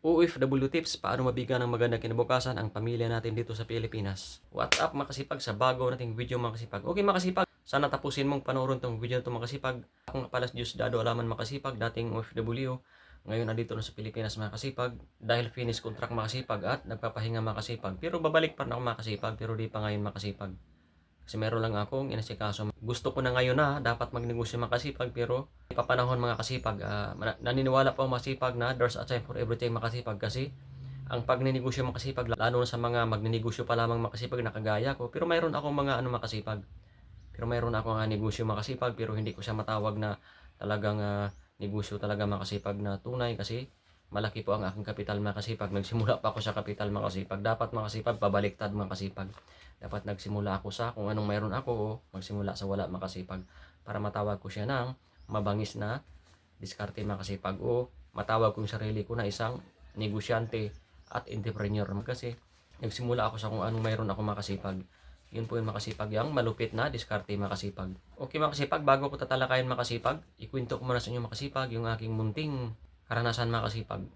OFW tips, paano mabigyan ng magandang kinabukasan ang pamilya natin dito sa Pilipinas. What's up makasipag sa bago nating video makasipag. Okay makasipag, sana tapusin mong panoorin tong video na itong makasipag. Ako nga pala si Diyos Dado Alaman Makasipag, dating OFW. Ngayon andito na sa Pilipinas makasipag dahil finish contract makasipag at nagpapahinga makasipag. Pero babalik pa rin ako makasipag pero di pa ngayon makasipag. Kasi meron lang akong inasikaso. Gusto ko na ngayon na dapat magnegosyo makasipag pero ipapanahon mga kasipag. Naniniwala po masipag na there's a time for everything makasipag kasi ang pagninegosyo makasipag lalo na sa mga magninegosyo pa lamang makasipag na kagaya ko. Pero mayroon akong mga makasipag. Pero mayroon akong negosyo makasipag pero hindi ko siya matawag na talagang negosyo talaga makasipag na tunay kasi malaki po ang aking kapital makasipag. Nagsimula pa ako sa kapital makasipag. Dapat makasipag, pabaliktad makasipag. Dapat nagsimula ako sa kung anong mayroon ako o magsimula sa wala makasipag. Para matawag ko siya ng mabangis na diskarte makasipag o matawag ko yung sarili ko na isang negosyante at entrepreneur. Kasi nagsimula ako sa kung anong mayroon ako makasipag. Yun po yung makasipag, yung malupit na diskarte makasipag. Okay makasipag, bago ko tatalakayin makasipag, ikwento ko muna sa inyo makasipag yung aking munting karanasan makasipag.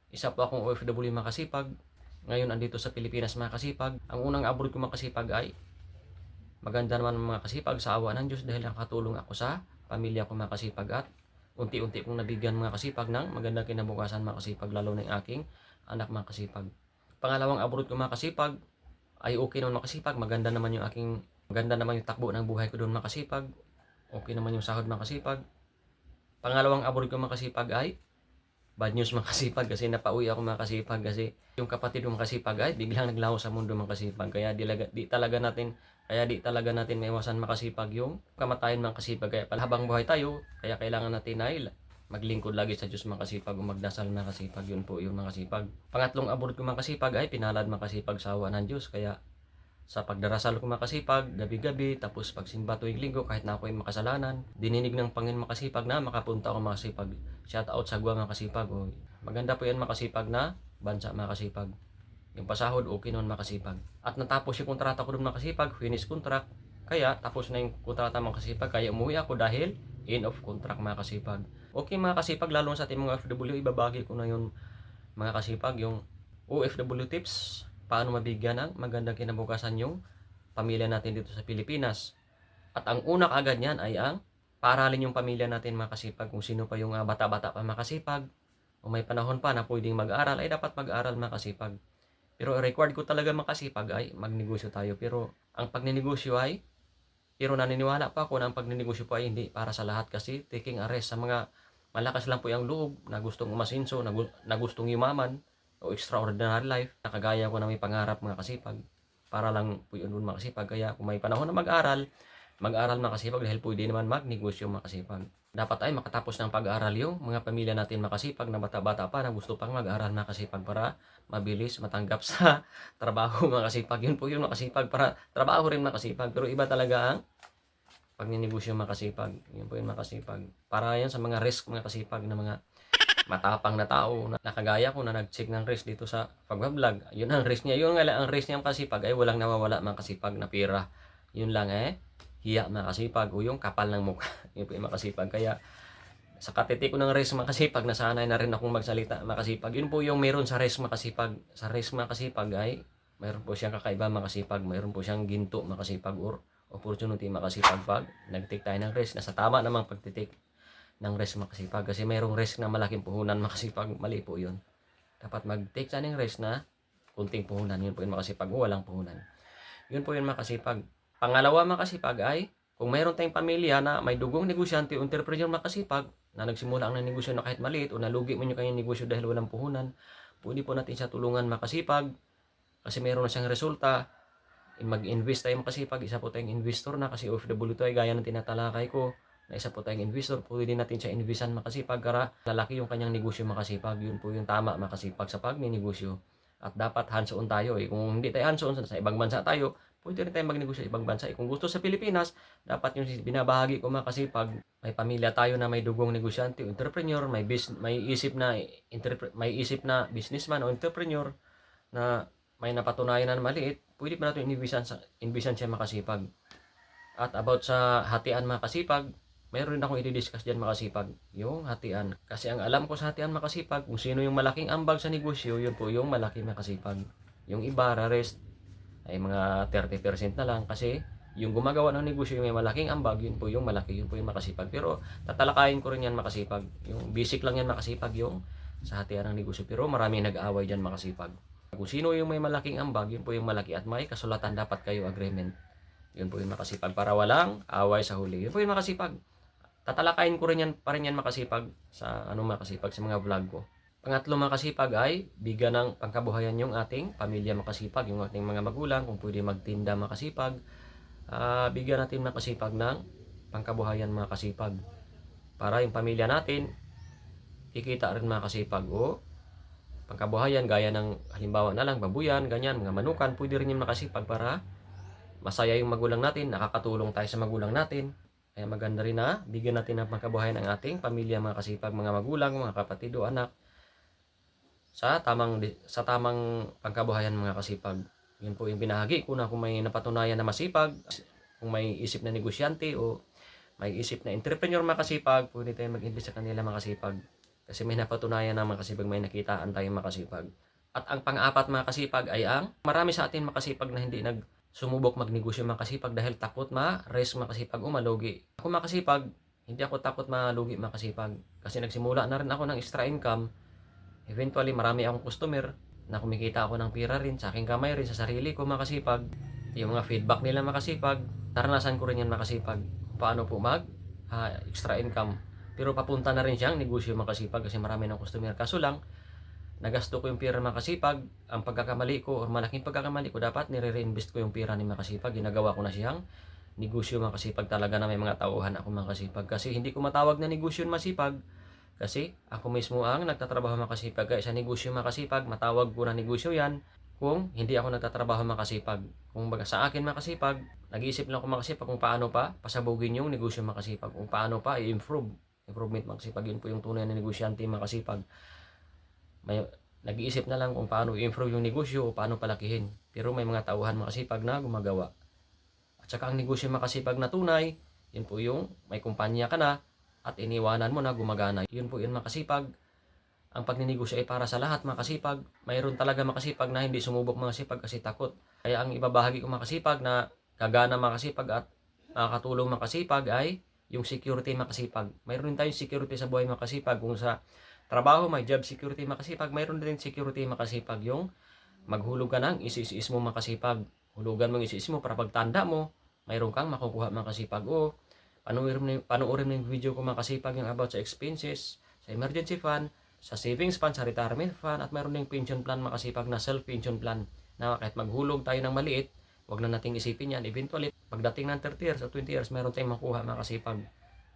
Isa po akong OFW makasipag. Ngayon andito sa Pilipinas makasipag. Ang unang abroad ko makasipag ay maganda naman mga kasipag sa awa ng Diyos dahil nakatulong ako sa pamilya ko makasipag at unti-unti kong nabigyan mga kasipag ng magandang kinabukasan makasipag lalo na yung aking anak makasipag. Pangalawang abroad ko makasipag ay okay naman makasipag. Maganda naman yung takbo ng buhay ko doon makasipag. Okay naman yung sahod makasipag. Pangalawang abroad ko makasipag ay bad news makasipag kasi napauwi ako makasipag kasi yung kapatid ng makasipag ay biglang naglaho sa mundo makasipag kaya di talaga natin maiwasan makasipag yung kamatayan makasipag kaya habang buhay tayo kaya kailangan natin ay maglingkod lagi sa Diyos makasipag o magdasal makasipag. Yun po yung makasipag. Pangatlong abroad ko makasipag ay pinalad makasipag sa awa ng Diyos kaya sa pagdarasal ko makasipag, gabi-gabi, tapos pagsimba tuwing linggo, kahit na ako ay makasalanan, dininig ng Panginoon makasipag na makapunta ako makasipag. Shout out sa Gua makasipag. O, maganda po yan makasipag na bansa makasipag. Yung pasahod, okay noon makasipag. At natapos yung kontrata ko doon makasipag, finish contract. Kaya tapos na yung kontrata makasipag, kaya umuwi ako dahil end of contract makasipag. Okay makasipag, lalo sa ating mga OFW, ibabagi ko na yung mga kasipag, yung OFW tips. Paano mabigyan ng magandang kinabukasan yung pamilya natin dito sa Pilipinas. At ang una kaagad niyan ay ang paaralin yung pamilya natin makasipag. Kung sino pa yung bata-bata pa makasipag o may panahon pa na pwedeng mag-aaral ay dapat mag-aaral makasipag. Pero required ko talaga makasipag ay magnegosyo tayo. Pero ang pagninegosyo ay naniniwala pa ako na ang pagninegosyo po ay hindi para sa lahat kasi taking a risk sa mga malakas lang po yung loob na gustong umasinso, na gustong yumaman o extraordinary life, nakagaya ko na may pangarap mga kasipag, para lang po yun makasipag. Kaya kung may panahon na mag-aral makasipag dahil pwede naman magnegosyo makasipag. Dapat ay makatapos ng pag-aaral yung mga pamilya natin makasipag na bata-bata pa na gusto pang mag-aral makasipag para mabilis matanggap sa trabaho makasipag. Yun po yung makasipag para trabaho rin makasipag. Pero iba talaga ang pagninegosyo makasipag. Yun po yung makasipag. Para yan sa mga risk mga kasipag na mga matapang na tao na nakagaya ko na nag-check ng risk dito sa pag-vlog. Yun ang risk niya. Yun nga lang ang risk niya makasipag ay walang nawawala makasipag na pera. Yun lang hiya makasipag o yung kapal ng mukha. Yun po yung makasipag. Kaya sa katiti ko ng risk makasipag, nasanay na rin akong magsalita makasipag. Yun po yung meron sa risk makasipag. Sa risk makasipag ay mayroon po siyang kakaiba makasipag. Mayroon po siyang ginto makasipag or opportunity makasipag pag nag-take tayo ng risk. Nasa tama namang pagtitik ng risk makasipag kasi mayroong risk na malaking puhunan makasipag, mali po yun. Dapat mag-take tayo ng risk na kunting puhunan. Yun po yung makasipag o walang puhunan. Yun po yung makasipag. Pangalawa makasipag ay kung mayroon tayong pamilya na may dugong negosyante o entrepreneur makasipag na nagsimula ang negosyo na kahit maliit o nalugi mo yung kanyang negosyo dahil walang puhunan, pwede po natin siya tulungan makasipag kasi mayroon na siyang resulta. Mag-invest tayo makasipag. Isa po tayong investor na kasi OFW tayo gaya ng tinatalakay ko na isa po tayong investor, pwede natin siya investan makasipag para lalaki yung kanyang negosyo makasipag. Yun po yung tama makasipag sa pagninegosyo. At dapat hands-on tayo. Kung hindi tayo hands-on sa ibang bansa tayo, pwede rin tayo magnegosyo sa ibang bansa. Kung gusto sa Pilipinas, dapat yung binabahagi ko makasipag, may pamilya tayo na may dugong negosyante, entrepreneur, may isip na businessman o entrepreneur na may napatunayan na maliit, pwede pa natin investan siya makasipag. At about sa hatian makasipag, mayroon din akong i-discuss dyan makasipag, yung hatian. Kasi ang alam ko sa hatian makasipag, kung sino yung malaking ambag sa negosyo, yun po yung malaki makasipag. Yung iba, rest ay mga 30% na lang kasi yung gumagawa ng negosyo yung may malaking ambag, yun po yung malaki, yun po yung makasipag. Pero tatalakayin ko rin yan makasipag. Yung basic lang yan makasipag yung sa hatian ng negosyo. Pero maraming nag-aaway dyan makasipag. Kung sino yung may malaking ambag, yun po yung malaki at may kasulatan dapat kayo agreement. Yun po yung makasipag para walang away sa huli. Yun po yung makasipag. Tatalakayin ko rin yan pa rin yan makasipag sa makasipag sa mga vlog ko. Pangatlo makasipag ay bigyan ng pangkabuhayan yung ating pamilya makasipag, yung ating mga magulang, kung pwede magtinda makasipag. Bigyan natin makasipag ng pangkabuhayan makasipag. Para yung pamilya natin, kikita rin makasipag o pangkabuhayan gaya ng halimbawa na lang babuyan, ganyan, mga manukan, pwede rin yung makasipag para masaya yung magulang natin, nakakatulong tayo sa magulang natin. Kaya maganda rin na bigyan natin ng pangkabuhayan ang ating pamilya makasipag, mga magulang, mga kapatid o anak sa tamang pangkabuhayan mga kasipag. Yun po yung binahagi ko na kung may napatunayan na masipag, kung may isip na negosyante o may isip na entrepreneur makasipag, pwede tayo mag-invest sa kanila makasipag. Kasi may napatunayan na makasipag, may nakitaan tayo makasipag. At ang pang-apat makasipag ay ang marami sa atin makasipag na hindi sumubok magnegosyo makasipag dahil takot ma-risk makasipag o malugi. Ako makasipag, hindi ako takot malugi makasipag. Kasi nagsimula na rin ako ng extra income. Eventually, marami akong customer na kumikita ako ng pira rin sa aking kamay rin, sa sarili ko makasipag. Yung mga feedback nila makasipag, naranasan ko rin yan makasipag. Paano po extra income. Pero papunta na rin siyang negosyo makasipag kasi marami ng customer. Kaso lang, nagasto ko yung pira makasipag. Ang pagkakamali ko, or malaking pagkakamali ko, dapat nire-reinvest ko yung pira ni makasipag. Ginagawa ko na siyang negosyo makasipag talaga na may mga tauhan ako makasipag. Kasi hindi ko matawag na negosyo masipag. Kasi ako mismo ang nagtatrabaho makasipag. Kaya sa negosyo makasipag, matawag ko na negosyo yan kung hindi ako nagtatrabaho makasipag. Kung baga sa akin makasipag, nag-iisip lang ako makasipag kung paano pa pasabugin yung negosyo makasipag. Kung paano pa improvement makasipag. Yun po yung tunay na negosyante makasipag. Nag-iisip na lang kung paano i-improve yung negosyo o paano palakihin. Pero may mga tauhan makasipag na gumagawa. At saka ang negosyo makasipag na tunay, yun po yung may kumpanya ka na at iniwanan mo na gumagana. Yun po yun makasipag. Ang pagninegosyo ay para sa lahat makasipag. Mayroon talaga makasipag na hindi sumubok makasipag kasi takot. Kaya ang ibabahagi ko makasipag na gagana makasipag at makakatulong makasipag ay yung security makasipag. Mayroon din tayong security sa buhay makasipag. Kung sa trabaho may job security makasipag, mayroon din security makasipag. Yung maghulog ka ng isis mo makasipag. Hulugan mo yung isis mo para pagtanda mo, mayroon kang makukuha makasipag. O panoorin mo yung video ko makasipag yung about sa expenses, sa emergency fund, sa savings fund, sa retirement fund, at mayroon ding pension plan makasipag na self-pension plan na kahit maghulog tayo ng maliit, wag na nating isipin yan. Eventually, pagdating ng 30 years o 20 years, mayroon tayong makuha makasipag.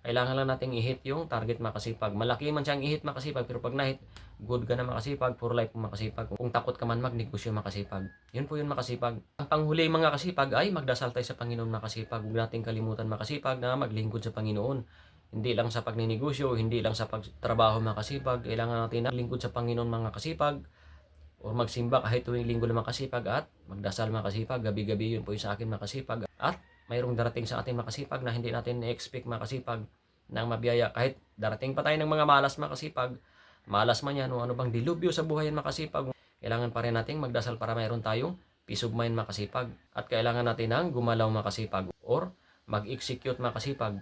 Kailangan lang nating i-hit yung target makasipag. Malaki man siyang i-hit makasipag, pero pag na-hit, good ka na makasipag, for life makasipag. Kung takot ka man magnegosyo makasipag. Yun po yun makasipag. Ang panghuli mga kasipag ay magdasal tayo sa Panginoon makasipag. Huwag nating kalimutan makasipag na maglingkod sa Panginoon. Hindi lang sa pagninegosyo, hindi lang sa pagtrabaho makasipag. Kailangan natin maglingkod sa Panginoon mga kasipag. O magsimba kahit tuwing linggo na makasipag at magdasal makasipag. Gabi-gabi yun po yung sa akin makasipag. At mayroong darating sa atin makasipag na hindi natin na-expect makasipag ng mabiyaya. Kahit darating pa tayo ng mga malas makasipag, malas man yan o ano bang dilubyo sa buhay makasipag, kailangan pa rin nating magdasal para mayroon tayong peace of mind makasipag. At kailangan natin ng gumalaw makasipag or mag-execute makasipag.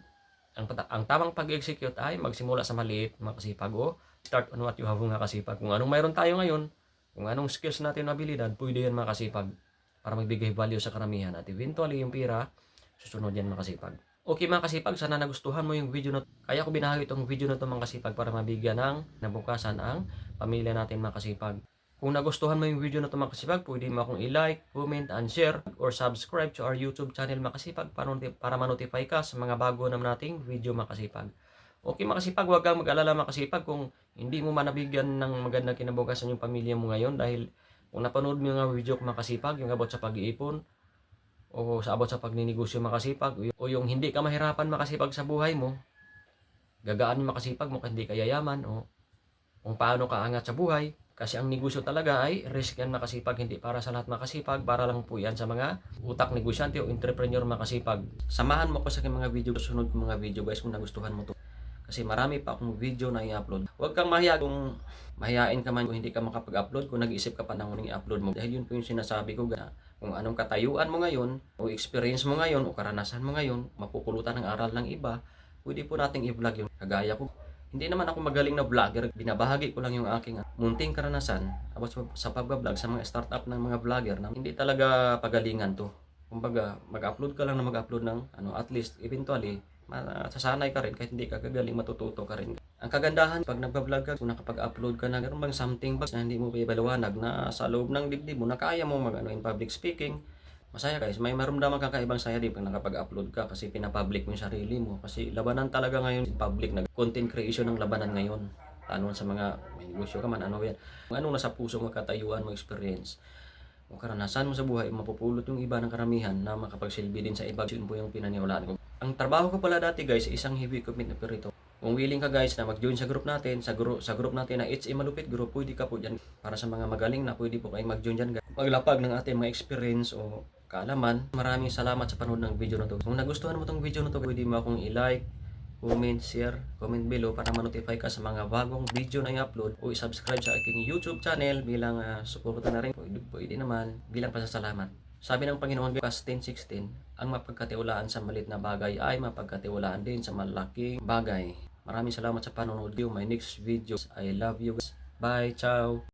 Ang tamang pag-execute ay magsimula sa maliit makasipag o start on what you have makasipag. Kung anong mayroon tayo ngayon, kung anong skills natin na abilidad, pwede yan makasipag para magbigay value sa karamihan. At eventually yung pira, susunod yan makasipag. Okay mga kasipag, sana nagustuhan mo yung video na kaya ko binahagi itong video na ito mga kasipag para mabigyan ng nabukasan ang pamilya natin mga kasipag. Kung nagustuhan mo yung video na ito mga kasipag, pwede mo akong i-like, comment, and share or subscribe to our YouTube channel mga kasipag para ma-notify ka sa mga bago naman nating video mga kasipag. Okay mga kasipag, huwag kang mag-alala mga kasipag kung hindi mo manabigyan ng magandang kinabukasan yung pamilya mo ngayon dahil kung napanood mo yung video ko mga kasipag, yung about sa pag-iipon, o sa abot sa pagninegosyo makasipag, o yung hindi ka mahirapan makasipag sa buhay mo, gagaan makasipag mo hindi ka yayaman, o kung paano ka angat sa buhay, Kasi ang negosyo talaga ay risk yan makasipag, hindi para sa lahat makasipag, para lang po yan sa mga utak negosyante o entrepreneur makasipag. Samahan mo ko sa aking mga video, susunod ko mga video guys kung nagustuhan mo to. Kasi marami pa akong video na i-upload. Huwag kang mahiya kung mahihain ka man kung hindi ka makapag-upload, kung nag-iisip ka pa ng huling i-upload mo. Dahil yun po yung sinasabi ko, kung anong katayuan mo ngayon, o experience mo ngayon, o karanasan mo ngayon, mapupulutan ng aral ng iba, pwede po nating i-vlog yung kagaya ko. Hindi naman ako magaling na vlogger, binabahagi ko lang yung aking munting karanasan about sa pag-vlog sa mga startup ng mga vlogger na hindi talaga pagalingan to. Kumbaga, mag-upload ka lang na mag-upload ng at least eventually sasanay ka rin kahit hindi ka kagaling, matututo ka rin. Ang kagandahan pag nagba-vlog ka, kung nakapag-upload ka na meron bang something ba na hindi mo ipaliwanag na sa loob ng dibdib mo na kaya mo in public speaking, masaya guys, may maramdaman kang kaibang saya din pag nakapag-upload ka kasi pinapublic mo yung sarili mo. Kasi labanan talaga ngayon in public, content creation ng labanan ngayon. Ano sa mga may negosyo ka man, ano yan. Kung anong nasa puso mo, katayuan mo, experience, kung karanasan mo sa buhay, mapupulot yung iba ng karamihan na makapagsilbi din sa iba. Yun po yung pinaniwalaan ko. Ang trabaho ko pala dati guys, isang heavy equipment operator. Kung willing ka guys na mag-join sa group natin, sa group natin na HA Malupit Group, pwede ka po dyan. Para sa mga magaling na, pwede po kayong mag-join dyan guys. Maglapag ng ating mga experience o kaalaman. Maraming salamat sa panood ng video na to. Kung nagustuhan mo tong video na to, pwede mo akong i-like, comment, share, comment below para ma-notify ka sa mga bagong video na i-upload o i-subscribe sa aking YouTube channel bilang suporta na rin. Pwede naman bilang pasasalamat. Sabi ng Panginoon, Lucas 10:16, ang mapagkatiwalaan sa maliit na bagay ay mapagkatiwalaan din sa malaking bagay. Maraming salamat sa panonood. My next video. I love you guys. Bye. Ciao.